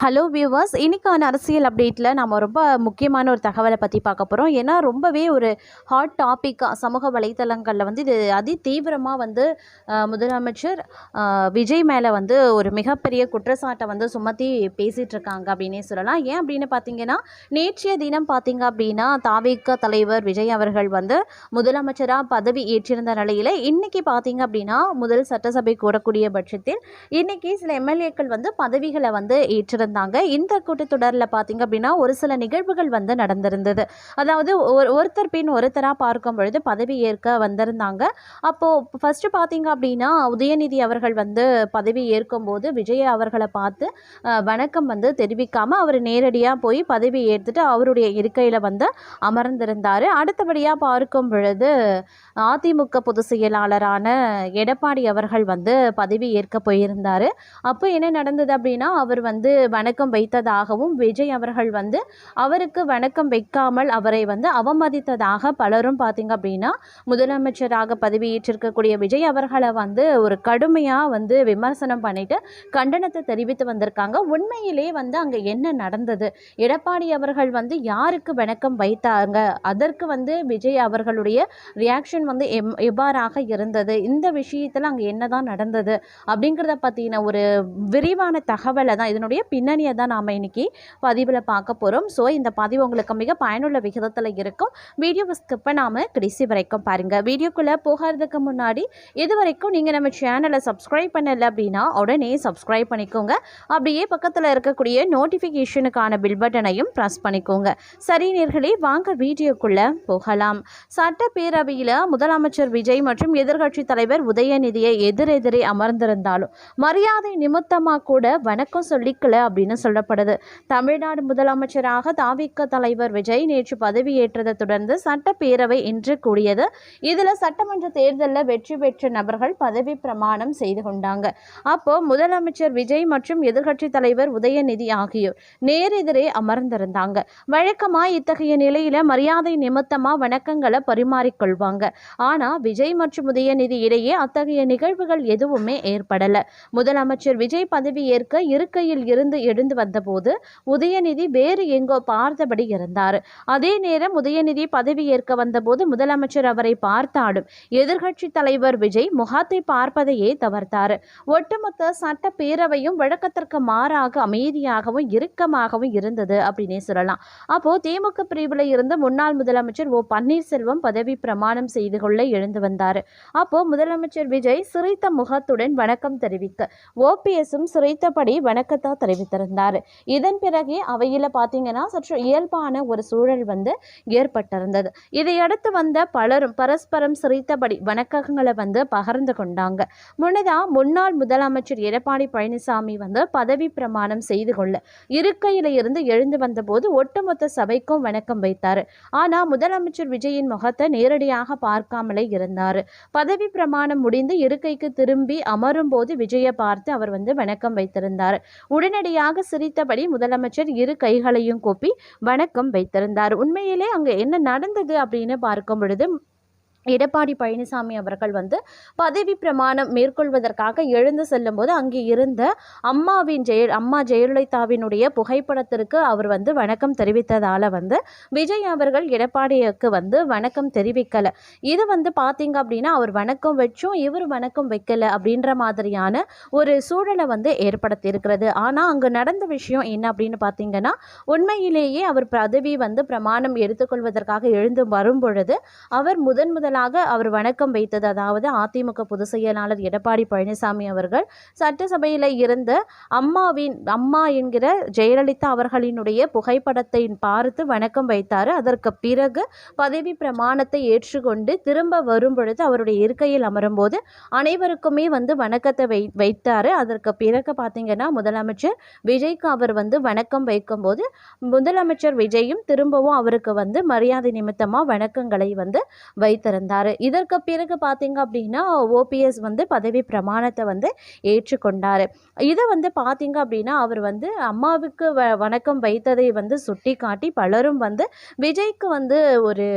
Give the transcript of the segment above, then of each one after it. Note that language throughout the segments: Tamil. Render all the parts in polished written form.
ஹலோ வியூவர்ஸ், இன்னைக்கான அரசியல் அப்டேட்டில் நம்ம ரொம்ப முக்கியமான ஒரு தகவலை பற்றி பார்க்க போகிறோம். ஏன்னா ரொம்பவே ஒரு ஹாட் டாப்பிக்காக சமூக வலைத்தளங்களில் இது அதி தீவிரமாக முதலமைச்சர் விஜய் மேலே ஒரு மிகப்பெரிய குற்றச்சாட்டை சுமத்தி பேசிகிட்டு இருக்காங்க அப்படின்னே சொல்லலாம். ஏன் அப்படின்னு பார்த்தீங்கன்னா, நேற்றைய தினம் பார்த்தீங்க அப்படின்னா தாவேக தலைவர் விஜய் அவர்கள் முதலமைச்சராக பதவி ஏற்றிருந்த நிலையில் இன்னைக்கு பார்த்தீங்க அப்படின்னா முதல் சட்டசபை கூடக்கூடிய பட்சத்தில் இன்னைக்கு சில எம்எல்ஏக்கள் பதவிகளை ஏற்றிருந்தாங்க. இந்த கூட்டத்தொடரில் பார்த்தீங்க அப்படின்னா ஒரு சில நிகழ்வுகள் நடந்திருந்தது. அதாவது ஒருத்தர் பின் ஒருத்தராக பார்க்கும் பொழுது பதவி ஏற்க வந்திருந்தாங்க. அப்போது ஃபஸ்ட்டு பார்த்தீங்க அப்படின்னா உதயநிதி அவர்கள் பதவி ஏற்கும் போது விஜய் அவர்களை பார்த்து வணக்கம் தெரிவிக்காமல் அவர் நேரடியாக போய் பதவி ஏற்றுட்டு அவருடைய இருக்கையில் அமர்ந்திருந்தார். அடுத்தபடியாக பார்க்கும் பொழுது அதிமுக பொதுச் செயலாளரான எடப்பாடி அவர்கள் பதவி ஏற்க போயிருந்தார். அப்போ என்ன நடந்தது அப்படின்னா அவர் வணக்கம் வைத்ததாகவும் விஜய் அவர்கள் அவருக்கு வணக்கம் வைக்காமல் அவரை அவமதித்ததாக பலரும் பார்த்தீங்க அப்படின்னா முதலமைச்சராக பதவியேற்றிருக்கக்கூடிய விஜய் அவர்களை ஒரு கடுமையாக விமர்சனம் பண்ணிட்டு கண்டனத்தை தெரிவித்து வந்திருக்காங்க. உண்மையிலே அங்கே என்ன நடந்தது, எடப்பாடி அவர்கள் யாருக்கு வணக்கம் வைத்தாங்க, அதற்கு விஜய் அவர்களுடைய ரியாக்ஷன் எவ்வாறாக இருந்தது, இந்த விஷயத்தில் அங்கே என்னதான் நடந்தது அப்படிங்கிறத பற்றின ஒரு விரிவான தகவலை தான், இதனுடைய பின்னணியை தான் நாம் இன்னைக்கு பதிவில் பார்க்க போகிறோம். ஸோ இந்த பதிவு உங்களுக்கு மிக பயனுள்ள விகிதத்தில் இருக்கும். வீடியோவை ஸ்கிப் பண்ணாமல் கடைசி வரைக்கும் பாருங்கள். வீடியோக்குள்ளே போகிறதுக்கு முன்னாடி இது வரைக்கும் நீங்கள் நம்ம சேனலை சப்ஸ்கிரைப் பண்ணலை அப்படின்னா உடனே சப்ஸ்கிரைப் பண்ணிக்கோங்க. அப்படியே பக்கத்தில் இருக்கக்கூடிய நோட்டிஃபிகேஷனுக்கான பில் பட்டனையும் ப்ரெஸ் பண்ணிக்கோங்க. சரி நேர்களே, வாங்க வீடியோக்குள்ளே போகலாம். சட்டப்பேரவையில் முதலமைச்சர் விஜய் மற்றும் எதிர்க்கட்சி தலைவர் உதயநிதியை எதிரெதிரே அமர்ந்திருந்தாலும் மரியாதை நிமித்தமாக கூட வணக்கம் சொல்லிக்கல அப்படின்னு சொல்லப்படுது. தமிழ்நாடு முதலமைச்சராக தாவேக தலைவர் விஜய் நேற்று பதவியேற்றதை தொடர்ந்து சட்டப்பேரவை இன்று கூடியது. இதில் சட்டமன்ற தேர்தலில் வெற்றி பெற்ற நபர்கள் பதவி பிரமாணம் செய்து கொண்டாங்க. அப்போ முதலமைச்சர் விஜய் மற்றும் எதிர்க்கட்சி தலைவர் உதயநிதி ஆகியோர் நேரெதிரே அமர்ந்திருந்தாங்க. வழக்கமாக இத்தகைய நிலையில மரியாதை நிமித்தமா வணக்கங்களை பரிமாறிக்கொள்வாங்க. ஆனா விஜய் மற்றும் உதயநிதி இடையே அத்தகைய நிகழ்வுகள் எதுவுமே ஏற்படல. முதலமைச்சர் விஜய் பதவி ஏற்க இருக்கையில் இருந்து எழுந்து வந்தபோது உதயநிதி வேறு எங்கோ பார்த்தபடி இருந்தார். அதே நேரம் உதயநிதி பதவி ஏற்க வந்தபோது முதலமைச்சர் அவரை பார்த்தாலும் எதிர்க்கட்சி தலைவர் விஜய் முகத்தை பார்ப்பதையே தவிர்த்தார். ஒட்டுமொத்த சட்டப்பேரவையும் வழக்கத்திற்கு மாறாக அமைதியாகவும் இறுக்கமாகவும் இருந்தது அப்படின்னே சொல்லலாம். அப்போ திமுக பிரிவில் இருந்த முன்னாள் முதலமைச்சர் ஓ பன்னீர்செல்வம் பதவி பிரமாணம் செய்து கொள்ள எழுந்து வந்தார். அப்போ முதலமைச்சர் விஜய் சிரித்த முகத்துடன் வணக்கம் தெரிவிக்க ஓபிஎஸும் சிரித்தபடி வணக்கத்தை தெரிவித்திருந்தார். இதன் பிறகே அவையில் பார்த்தீங்கன்னா சற்று இயல்பான ஒரு சூழல் ஏற்பட்டிருந்தது. இதையடுத்து பலரும் பரஸ்பரம் சிரித்தபடி வணக்கங்களை பகிர்ந்து கொண்டாங்க. முன்னதாக முன்னாள் முதலமைச்சர் எடப்பாடி பழனிசாமி பதவி பிரமாணம் செய்து கொள்ள இருக்கையில் இருந்து எழுந்து வந்தபோது ஒட்டுமொத்த சபைக்கும் வணக்கம் வைத்தார். ஆனால் முதலமைச்சர் விஜயின் முகத்தை நேரடியாக பார்க்காமலே இருந்தார். பதவி பிரமாணம் முடிந்து இருக்கைக்கு திரும்பி அமரும் போது விஜயை பார்த்து அவர் வணக்கம் வைத்திருந்தார். உடனடியாக சிரித்தபடி முதலமைச்சர் இரு கைகளையும் கூப்பி வணக்கம் வைத்திருந்தார். உண்மையிலே அங்கே என்ன நடந்தது அப்படின்னு பார்க்கும் பொழுது எடப்பாடி பழனிசாமி அவர்கள் பதவி பிரமாணம் மேற்கொள்வதற்காக எழுந்து செல்லும் போது அங்கே இருந்த அம்மா ஜெயலலிதாவினுடைய புகைப்படத்திற்கு அவர் வணக்கம் தெரிவித்ததால் விஜய் அவர்கள் எடப்பாடிக்கு வணக்கம் தெரிவிக்கலை. இது பார்த்தீங்க அப்படின்னா அவர் வணக்கம் வச்சும் இவர் வணக்கம் வைக்கல அப்படின்ற மாதிரியான ஒரு சூழலை ஏற்படுத்தி இருக்கிறது. ஆனால் அங்கே நடந்த விஷயம் என்ன அப்படின்னு பார்த்தீங்கன்னா, உண்மையிலேயே அவர் பதவி பிரமாணம் எடுத்துக்கொள்வதற்காக எழுந்து வரும் பொழுது அவர் முதலாக அவர் வணக்கம் வைத்தது, அதாவது அதிமுக பொதுச் செயலாளர் எடப்பாடி பழனிசாமி அவர்கள் சட்டசபையில் இருந்த அம்மா என்கிற ஜெயலலிதா அவர்களினுடைய புகைப்படத்தை பார்த்து வணக்கம் வைத்தார். அதற்கு பிறகு பதவி பிரமாணத்தை ஏற்றுக்கொண்டு திரும்ப வரும் பொழுது அவருடைய இருக்கையில் அமரும்போது அனைவருக்குமே வணக்கத்தை வைத்தார். அதற்கு பிறகு பார்த்தீங்கன்னா முதலமைச்சர் விஜய்க்கு அவர் வணக்கம் வைக்கும்போது முதலமைச்சர் விஜயும் திரும்பவும் அவருக்கு மரியாதை நிமித்தமாக வணக்கங்களை வைத்திருந்தார். வைத்திருந்தார். இதற்கு பிறகு பார்த்தீங்க அப்படின்னா ஓபிஎஸ் வந்து பதவி பிரமாணத்தை வந்து ஏற்றுக்கொண்டார். இதை வந்து பார்த்தீங்க அப்படின்னா அவர் வந்து அம்மாவுக்கு வணக்கம் வைத்ததை வந்து சுட்டி காட்டி பலரும் வந்து விஜய்க்கு வந்து ஒரு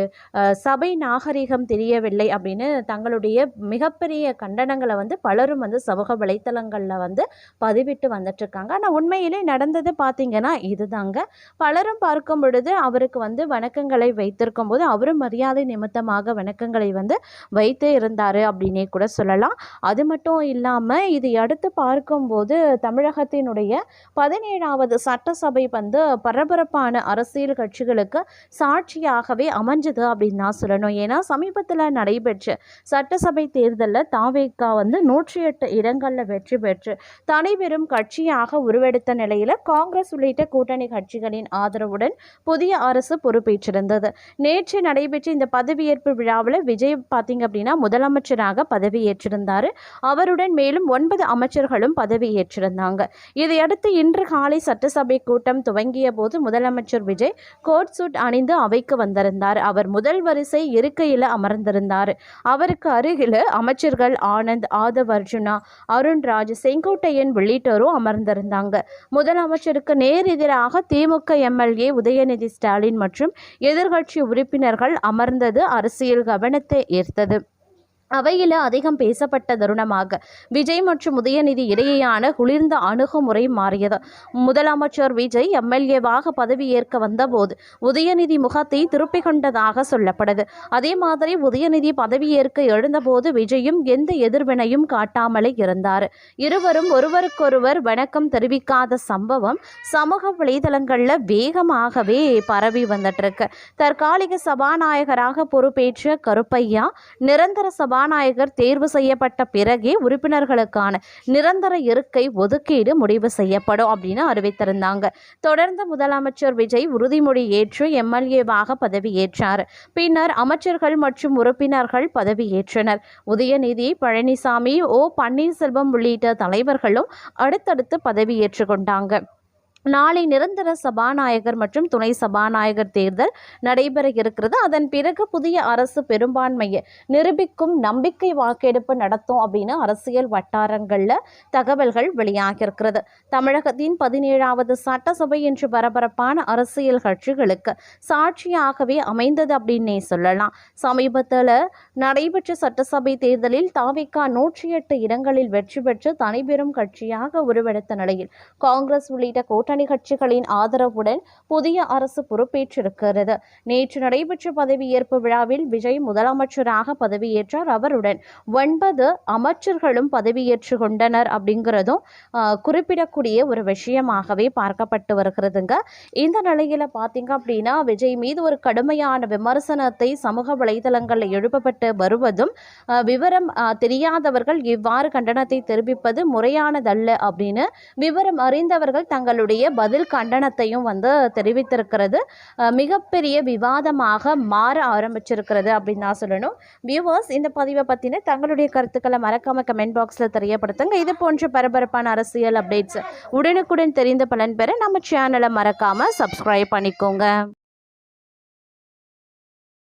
சபை நாகரிகம் தெரியவில்லை அப்படின்னு தங்களுடைய மிகப்பெரிய கண்டனங்களை வந்து பலரும் வந்து சமூக வலைத்தளங்களில் வந்து பதிவிட்டு வந்துட்டு இருக்காங்க. ஆனால் உண்மையிலே நடந்தது பார்த்தீங்கன்னா இதுதாங்க. பலரும் பார்க்கும் பொழுது அவருக்கு வந்து வணக்கங்களை வைத்திருக்கும் போது அவரும் மரியாதை நிமித்தமாக வணக்கங்களை வந்து வைத்தே இருந்தார் அப்படின்னே கூட சொல்லலாம். அது மட்டும் இல்லாமல் இதை அடுத்து பார்க்கும்போது தமிழகத்தினுடைய 17வது சட்டசபை வந்து பரபரப்பான அரசியல் கட்சிகளுக்கு சாட்சியாகவே அமைஞ்சது அப்படின்னு தான் சொல்லணும். ஏன்னா சமீபத்தில் நடைபெற்ற சட்டசபை தேர்தலில் தாவேகா வந்து 108 இடங்களில் வெற்றி பெற்று தனிபெரும் கட்சியாக உருவெடுத்த நிலையில் காங்கிரஸ் உள்ளிட்ட கூட்டணி கட்சிகளின் ஆதரவுடன் புதிய அரசு பொறுப்பேற்றிருந்தது. நேற்று நடைபெற்ற இந்த பதவியேற்பு விழாவில் விஜய் பார்த்தீங்க அப்படின்னா முதலமைச்சராக பதவியேற்றிருந்தார். அவருடன் மேலும் 9 அமைச்சர்களும் பதவியேற்றிருந்தாங்க. இதையடுத்து இன்று காலை சட்டசபை கூட்டம் துவங்கிய போது முதலமைச்சர் விஜய் கோட் சூட் அணிந்து அவைக்கு வந்திருந்தார். அவர் முதல் வரிசை இருக்கையில் அமர்ந்திருந்தார். அவருக்கு அருகில் அமைச்சர்கள் ஆனந்த், ஆதவ் அர்ஜுனா, அருண்ராஜ், செங்கோட்டையன் உள்ளிட்டோரும் அமர்ந்திருந்தாங்க. முதலமைச்சருக்கு நேர் எதிராக திமுக எம்எல்ஏ உதயநிதி ஸ்டாலின் மற்றும் எதிர்க்கட்சி உறுப்பினர்கள் அமர்ந்தது அரசியல் கவனத்தை ஈர்த்தது. அவையில் அதிகம் பேசப்பட்ட தருணமாக விஜய் மற்றும் உதயநிதி இடையேயான குளிர்ந்த அணுகுமுறை மாறியது. முதலமைச்சர் விஜய் எம்எல்ஏவாக பதவியேற்க வந்தபோது உதயநிதி முகத்தை திருப்பிக் கொண்டதாக சொல்லப்படுது. அதே மாதிரி உதயநிதி பதவியேற்க எழுந்தபோது விஜயும் எந்த எதிர்வினையும் காட்டாமலே இருந்தார். இருவரும் ஒருவருக்கொருவர் வணக்கம் தெரிவிக்காத சம்பவம் சமூக வலைதளங்களில் வேகமாகவே பரவி வந்துட்டு இருக்கு. தற்காலிக சபாநாயகராக பொறுப்பேற்ற கருப்பையா நிரந்தர சபாநாயகர் தேர்வு செய்யப்பட்ட பிறகே உறுப்பினர்களுக்கான நிரந்தர இருக்கை ஒதுக்கீடு முடிவு செய்யப்படும் அப்படின்னு அறிவித்திருந்தாங்க. தொடர்ந்து முதலமைச்சர் விஜய் உறுதிமொழி ஏற்று எம்எல்ஏவாக பதவியேற்றார். பின்னர் அமைச்சர்கள் மற்றும் உறுப்பினர்கள் பதவியேற்றனர். உதயநிதி, பழனிசாமி, பன்னீர்செல்வம் உள்ளிட்ட தலைவர்களும் அடுத்தடுத்து பதவியேற்று கொண்டாங்க. நாளை நிரந்தர சபாநாயகர் மற்றும் துணை சபாநாயகர் தேர்தல் நடைபெற இருக்கிறது. அதன் பிறகு புதிய அரசு பெரும்பான்மையை நிரூபிக்கும் நம்பிக்கை வாக்கெடுப்பு நடத்தும் அப்படின்னு அரசியல் வட்டாரங்களில் தகவல்கள் வெளியாகியிருக்கிறது. தமிழகத்தின் 17வது சட்டசபை என்று பரபரப்பான அரசியல் கட்சிகளுக்கு சாட்சியாகவே அமைந்தது அப்படின்னே சொல்லலாம். சமீபத்தில் நடைபெற்ற சட்டசபை தேர்தலில் தாவேகா 108 இடங்களில் வெற்றி பெற்று தனிபெரும் கட்சியாக உருவெடுத்த நிலையில் காங்கிரஸ் உள்ளிட்ட கூட்டணி கட்சிகளின் ஆதரவுடன் புதிய அரசு பொறுப்பேற்றிருக்கிறது. நேற்று நடைபெற்ற பதவியேற்பு விழாவில் விஜய் முதலமைச்சராக பதவியேற்றார். அவருடன் 9 அமைச்சர்களும் பதவியேற்று கொண்டனர் அப்படிங்கிறதும் குறிப்பிடக்கூடிய ஒரு விஷயமாகவே பார்க்கப்பட்டு வருகிறதுங்க. இந்த நிலையில பார்த்தீங்க அப்படின்னா விஜய் மீது ஒரு கடுமையான விமர்சனத்தை சமூக வலைதளங்களில் எழுப்பப்பட்டு வருவதும் விவரம் தெரியாதவர்கள் இவ்வாறு கண்டனத்தை தெரிவிப்பது முறையானதல்ல அப்படின்னு விவரம் அறிந்தவர்கள் தங்களுடைய பதில் கண்டனத்தையும் வந்து தெரிவித்திருக்கிறது மிகப்பெரிய விவாதமாக மாற ஆரம்பிச்சிருக்கிறது அப்படின்னு தான் சொல்லணும். வியூவர்ஸ், இந்த பதிவை பற்றின தங்களுடைய கருத்துக்களை மறக்காம கமெண்ட் பாக்ஸில் தெரியப்படுத்துங்க. இது போன்ற பரபரப்பான அரசியல் அப்டேட்ஸ் உடனுக்குடன் தெரிந்து பலன் பெற நம்ம சேனலை மறக்காம சப்ஸ்கிரைப் பண்ணிக்கோங்க.